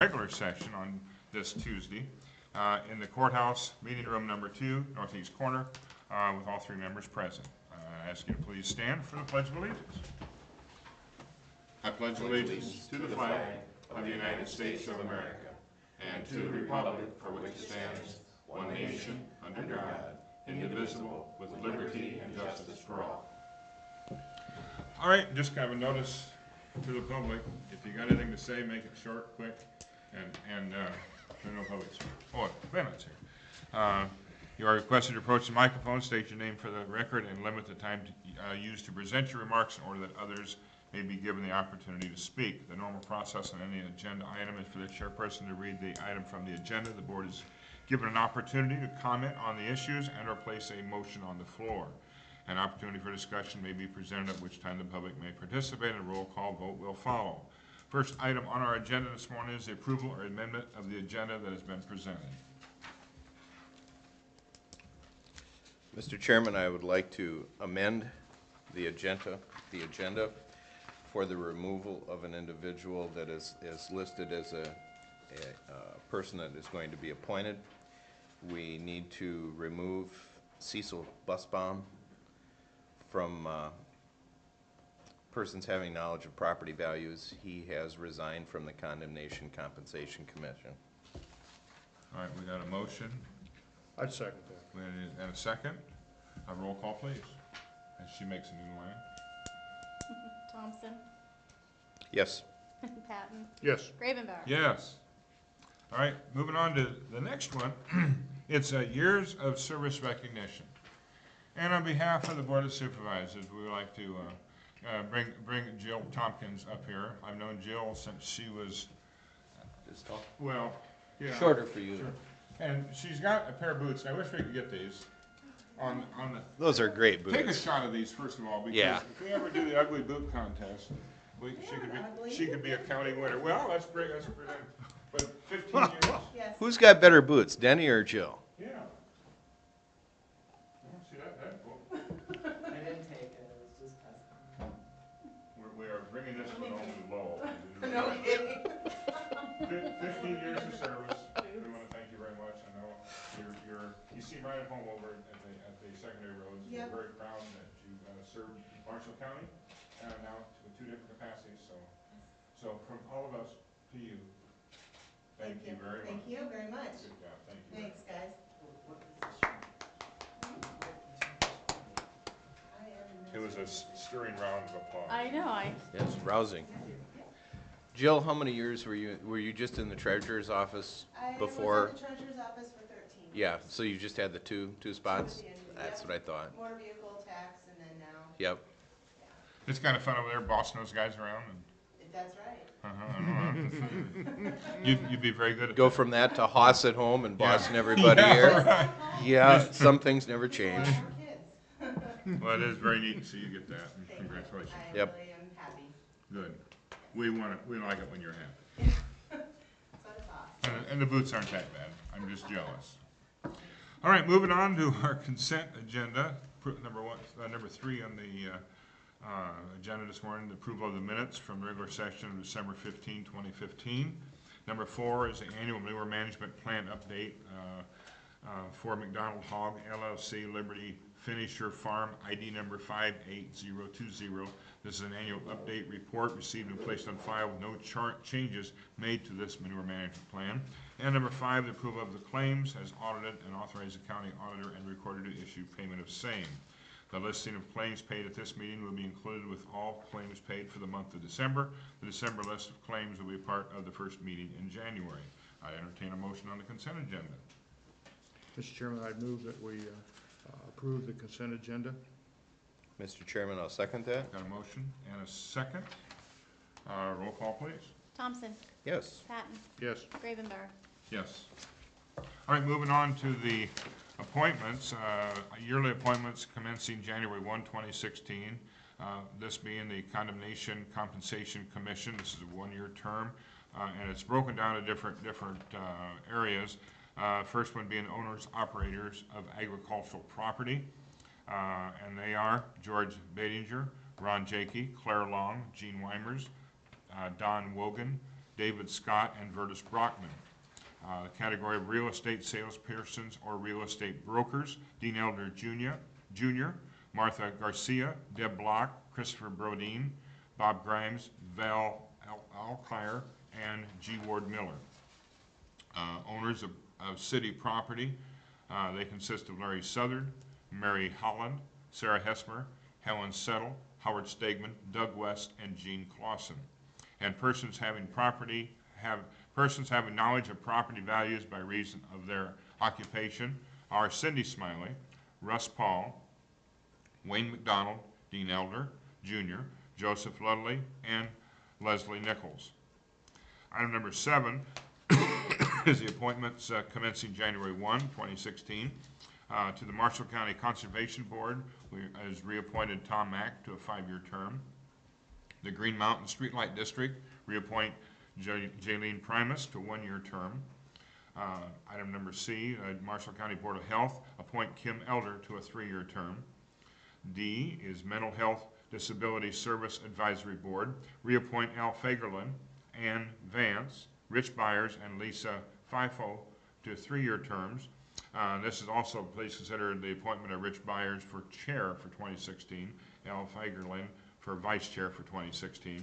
regular session on this Tuesday in the courthouse meeting room number 2, northeast corner, with all 3 members present. I ask you to please stand for the Pledge of Allegiance. I pledge allegiance to the flag of the United States of America and to the republic for which it stands, one nation, under God, indivisible, with liberty and justice for all. All right, just kind of a notice to the public. If you got anything to say, make it short, quick, and no public. Oh, Bennett's here. You are requested to approach the microphone, state your name for the record, and limit the time used to present your remarks in order that others may be given the opportunity to speak. The normal process on any agenda item is for the chairperson to read the item from the agenda. The board is given an opportunity to comment on the issues and or place a motion on the floor. An opportunity for discussion may be presented, at which time the public may participate, and a roll call vote will follow. First item on our agenda this morning is the approval or amendment of the agenda that has been presented. Mr. Chairman, I would like to amend the agenda for the removal of an individual that is listed as a person that is going to be appointed. We need to remove Cecil Busbaum from persons having knowledge of property values. He has resigned from the Condemnation Compensation Commission. All right, we got a motion. I'd second that. And a second. A roll call, please. And she makes a new line. Thompson, Yes. Patton, Yes. Gravenbauer. Yes. All right, moving on to the next one. It's years of service recognition. And on behalf of the Board of Supervisors, we would like to bring Jill Tompkins up here. I've known Jill since she was, well, yeah. Shorter for you. Sure. And she's got a pair of boots. I wish we could get these on the. Those are great boots. Take a shot of these first of all, because Yeah. if we ever do the ugly boot contest, she could be a county winner. Well, that's great. That's pretty. But 15 years. Yes. Who's got better boots, Denny or Jill? Yeah. Well, see that cool. I didn't take it, it was just testing. We are bringing this one home to Lowell. No kidding. 15 years of service. We want to thank you very much. I know you seem right at home over at the secondary roads. Yep. We're very proud that you served Marshall County now with 2 different capacities. So from all of us to you, thank you very much. Thank you very much. Good job. Thank you. Thanks, guys. What is this shirt? It was a stirring round of applause. I know, Yes, rousing. Jill, how many years were you just in the treasurer's office before? I was in the treasurer's office for 13 years. Yeah, so you just had the two spots? At the end of the- That's yep. what I thought. Motor vehicle tax and then now, Yep. It's kind of fun over there bossing those guys around. that's right. You'd be very good at Go that. from that to Hoss at home and bossing everybody Yeah, here. right. Yeah, some things never change. More kids. Well, it is very neat to see you get that. And Thank you. congratulations. I Yep. really am happy. Good. We like it when you're happy. So it's awesome. And the boots aren't that bad. I'm just jealous. All right, moving on to our consent agenda. Number 3 on the agenda this morning, the approval of the minutes from the regular session of December 15, 2015. Number 4 is the annual manure management plan update for McDonald Hog LLC, Liberty Finisher Farm, ID number 58020. This is an annual update report received and placed on file with no changes made to this manure management plan. And number 5, the approval of the claims as audited and authorize the county auditor and recorder to issue payment of same. The listing of claims paid at this meeting will be included with all claims paid for the month of December. The December list of claims will be part of the first meeting in January. I entertain a motion on the consent agenda. Mr. Chairman, I'd move that we approve the consent agenda. Mr. Chairman, I'll second that. Got a motion and a second. Roll call, please. Thompson, Yes. Patton, Yes. Gravenbauer. Yes. All right, moving on to the appointments, yearly appointments commencing January 1, 2016. This being the Condemnation Compensation Commission. This is a 1-year term, and it's broken down to different areas. First one being owners, operators of agricultural property, and they are George Badinger, Ron Jakey, Claire Long, Gene Weimers, Don Wogan, David Scott and Vertus Brockman. The category of real estate salespersons or real estate brokers, Dean Elder Jr., Martha Garcia, Deb Block, Christopher Brodeen, Bob Grimes, Val Alclair, and G. Ward Miller. Owners of city property, they consist of Larry Southard, Mary Holland, Sarah Hesmer, Helen Settle, Howard Stegman, Doug West, and Gene Clausen. And persons having knowledge of property values by reason of their occupation are Cindy Smiley, Russ Paul, Wayne McDonald, Dean Elder Jr., Joseph Ludley, and Leslie Nichols. Item number 7 is the appointments commencing January 1, 2016. To the Marshall County Conservation Board, has reappointed Tom Mack to a 5-year term. The Green Mountain Streetlight District, reappoint Jaylene Primus to a 1-year term. Item number C, Marshall County Board of Health, appoint Kim Elder to a 3-year term. D is Mental Health Disability Service Advisory Board, reappoint Al Fagerlin, Ann Vance, Rich Byers, and Lisa Fifo to 3-year terms. This is also, please consider the appointment of Rich Byers for chair for 2016, Al Fagerlin for vice chair for 2016.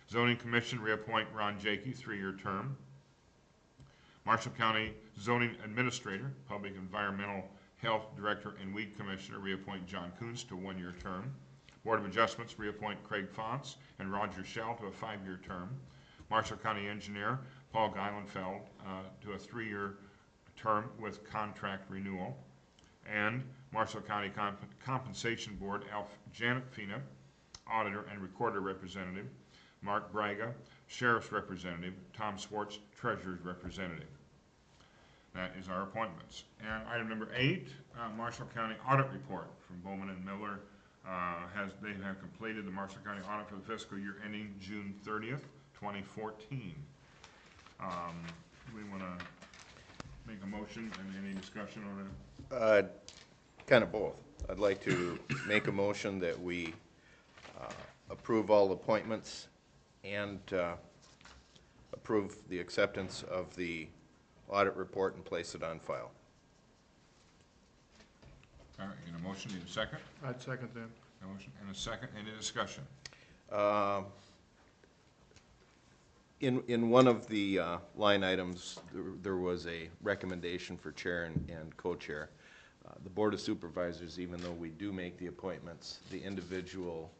Zoning Commission, reappoint Ron Jakey, 3-year term. Marshall County Zoning Administrator, Public Environmental Health Director, and Weed Commissioner, reappoint John Coons to a 1-year term. Board of Adjustments, reappoint Craig Fonts and Roger Shell to a 5-year term. Marshall County Engineer, Paul Geilenfeld, to a 3-year term with contract renewal. And Marshall County Compensation Board, Janet Fina, Auditor and Recorder Representative, Mark Braga, Sheriff's Representative, Tom Swartz, Treasurer's Representative. That is our appointments. And item number 8, Marshall County Audit Report from Bowman and Miller. They have completed the Marshall County audit for the fiscal year ending June 30th, 2014. We want to make a motion and any discussion on it? Kind of both. I'd like to make a motion that we approve all appointments and approve the acceptance of the audit report and place it on file. All right, you get a motion, need a second? I'd second that. A motion and a second, any discussion? In one of the line items, there was a recommendation for chair and co-chair. The Board of Supervisors, even though we do make the appointments, the individual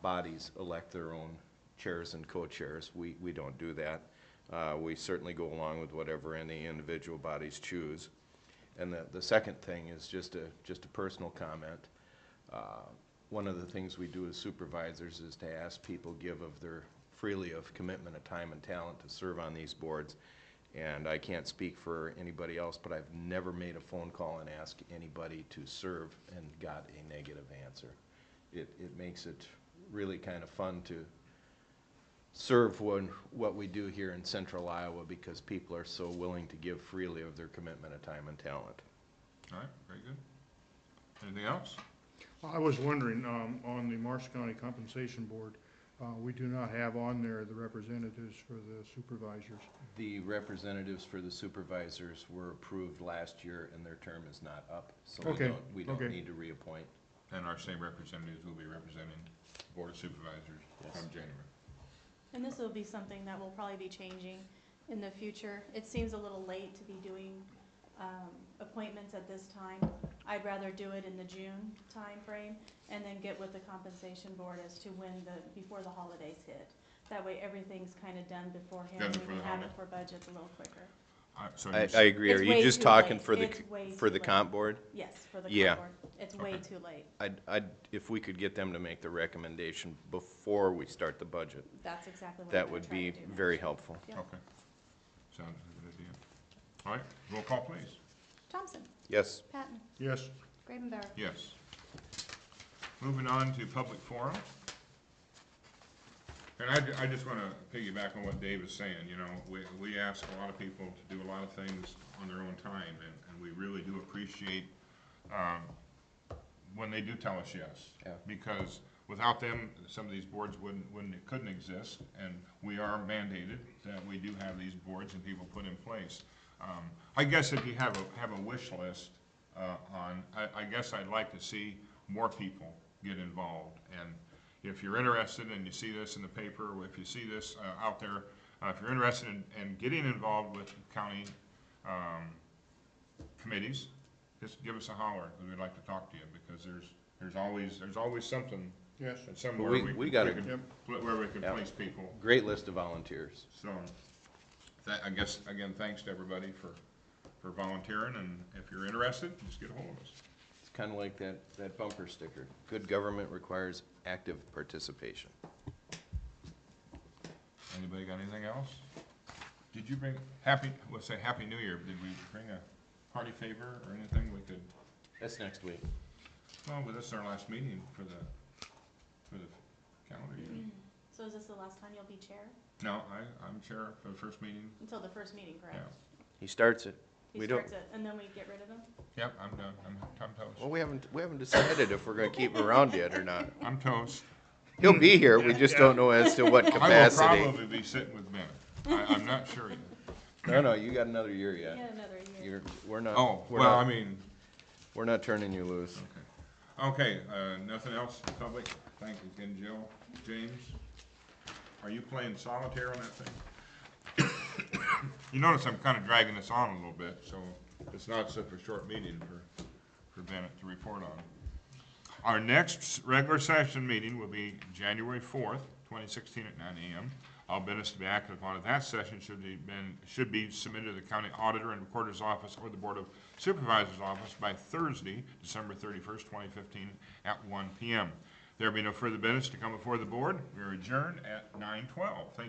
bodies elect their own chairs and co-chairs. We don't do that. We certainly go along with whatever any individual bodies choose. And the second thing is just a personal comment. One of the things we do as supervisors is to ask people give of their freely of commitment of time and talent to serve on these boards. And I can't speak for anybody else, but I've never made a phone call and asked anybody to serve and got a negative answer. It makes it really kind of fun to serve what we do here in central Iowa because people are so willing to give freely of their commitment of time and talent. All right, very good. Anything else? I was wondering, on the Marshall County Compensation Board, we do not have on there the representatives for the supervisors. The representatives for the supervisors were approved last year and their term is not up, so Okay, we don't okay. need to reappoint. And our same representatives will be representing the Board of Supervisors come January. And this will be something that will probably be changing in the future. It seems a little late to be doing appointments at this time. I'd rather do it in the June timeframe and then get with the compensation board as to when before the holidays hit. That way everything's kind of done beforehand. Done We before can the have it holiday. for budgets a little quicker. So I agree. It's Are way you just too talking late. for the It's way for too the late. comp board? Yes, for the Yeah. comp board. It's way Okay. too late. If we could get them to make the recommendation before we start the budget, That's exactly what that I'm would gonna try be to do next very year. helpful. Yep. Okay. Sounds like a good idea. All right, roll call, please. Thompson, Yes. Patton, Yes, Gravenbauer. Yes. Moving on to public forum. And I just want to piggyback on what Dave is saying, you know, we ask a lot of people to do a lot of things on their own time, and we really do appreciate when they do tell us yes. Yeah. Because without them, some of these boards couldn't exist, and we are mandated that we do have these boards and people put in place. I guess if you have a wish list, I guess I'd like to see more people get involved. And if you're interested and you see this in the paper, or if you see this out there, if you're interested in getting involved with county committees, just give us a holler, because we'd like to talk to you, because there's always something Yes. somewhere We got a where we can Yeah. place people. great list of volunteers. So, I guess, again, thanks to everybody for volunteering, and if you're interested, just get a hold of us. It's kind of like that bumper sticker. Good government requires active participation. Anybody got anything else? Did you bring, let's say Happy New Year, did we bring a party favor or anything we could, That's next week. well, but this is our last meeting for the calendar year. So is this the last time you'll be chair? No, I'm chair for the first meeting. Until the first meeting, correct? Yeah. He starts it. He We don't- starts it, and then we get rid of him? Yep, I'm done, I'm toast. Well, we haven't decided if we're gonna keep him around yet or not. I'm toast. He'll be here, we just don't know as to what I will capacity. probably be sitting with Ben. I'm not sure yet. No, you got another year yet. Yeah, another year. We're not. Oh, we're well, not- I mean, We're not turning you loose. okay, nothing else in public? Thank you again, Jill. James, are you playing solitaire on that thing? You notice I'm kind of dragging this on a little bit, so it's not such a short meeting for Bennett to report on. Our next regular session meeting will be January 4th, 2016 at 9 a.m. All business to be acted upon at that session should be submitted to the county auditor and recorder's office or the Board of Supervisors office by Thursday, December 31st, 2015 at 1 p.m. There will be no further business to come before the board. We are adjourned at 9:12. Thank you.